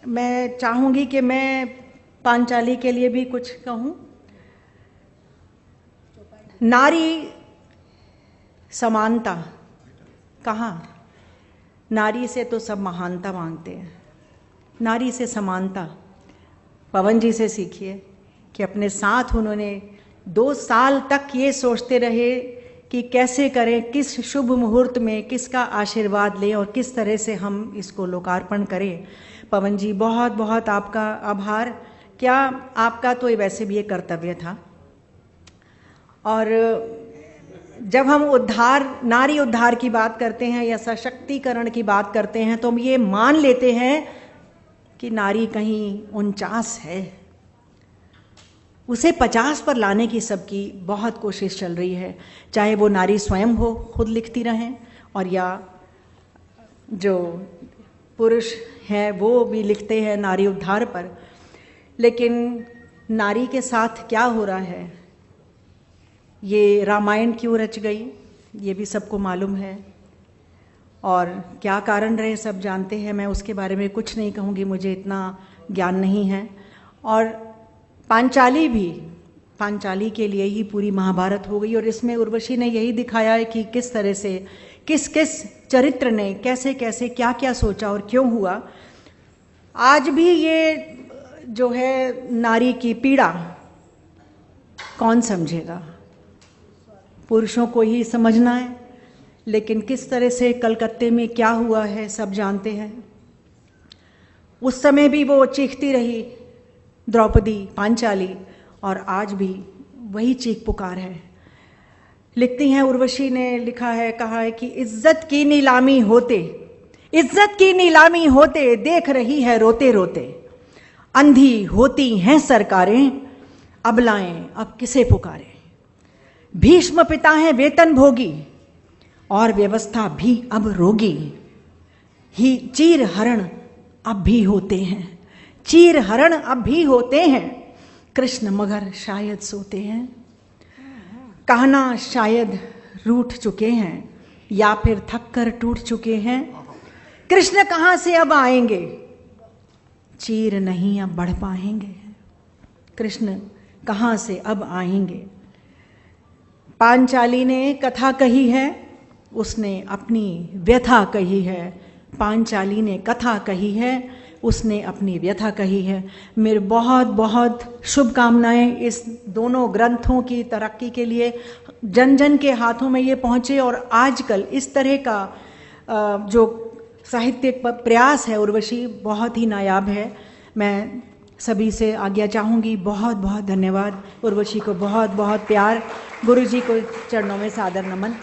मैं चाहूंगी कि मैं पांचाली के लिए भी कुछ कहूं। नारी समानता कहाँ? नारी से तो सब महानता मांगते हैं, नारी से समानता पवन जी से सीखिए कि अपने साथ उन्होंने 2 साल तक ये सोचते रहे कि कैसे करें, किस शुभ मुहूर्त में किसका आशीर्वाद लें और किस तरह से हम इसको लोकार्पण करें। पवन जी बहुत बहुत आपका आभार। क्या आपका तो वैसे भी ये कर्तव्य था। और जब हम उद्धार, नारी उद्धार की बात करते हैं या सशक्तिकरण की बात करते हैं तो हम ये मान लेते हैं कि नारी कहीं 49 है, उसे 50 पर लाने की सबकी बहुत कोशिश चल रही है, चाहे वो नारी स्वयं हो, खुद लिखती रहें, और या जो पुरुष हैं वो भी लिखते हैं नारी उद्धार पर। लेकिन नारी के साथ क्या हो रहा है, ये रामायण क्यों रच गई ये भी सबको मालूम है, और क्या कारण रहे सब जानते हैं। मैं उसके बारे में कुछ नहीं कहूँगी, मुझे इतना ज्ञान नहीं है। और पांचाली भी, पांचाली के लिए ही पूरी महाभारत हो गई, और इसमें उर्वशी ने यही दिखाया है कि किस तरह से किस किस चरित्र ने कैसे कैसे क्या क्या सोचा और क्यों हुआ। आज भी ये जो है नारी की पीड़ा कौन समझेगा, पुरुषों को ही समझना है। लेकिन किस तरह से कलकत्ते में क्या हुआ है सब जानते हैं। उस समय भी वो चीखती रही द्रौपदी, पांचाली, और आज भी वही चीख पुकार है। लिखती हैं, उर्वशी ने लिखा है, कहा है कि इज्जत की नीलामी होते, इज्जत की नीलामी होते देख रही है रोते रोते, अंधी होती हैं सरकारें, अबलाएं अब किसे पुकारे। भीष्म पिता हैं वेतन भोगी, और व्यवस्था भी अब रोगी, ही चीर हरण अब भी होते हैं, चीर हरण अब भी होते हैं, कृष्ण मगर शायद सोते हैं। कहना शायद रूठ चुके हैं, या फिर थक कर टूट चुके हैं। कृष्ण कहाँ से अब आएंगे, चीर नहीं अब बढ़ पाएंगे। कृष्ण कहाँ से अब आएंगे। पांचाली ने कथा कही है, उसने अपनी व्यथा कही है। पांचाली ने कथा कही है, उसने अपनी व्यथा कही है। मेरे बहुत बहुत शुभकामनाएं इस दोनों ग्रंथों की तरक्की के लिए, जन जन के हाथों में ये पहुँचे। और आजकल इस तरह का जो साहित्यिक प्रयास है उर्वशी, बहुत ही नायाब है। मैं सभी से आज्ञा चाहूँगी। बहुत बहुत धन्यवाद। उर्वशी को बहुत बहुत प्यार। गुरु जी को चरणों में सादर नमन।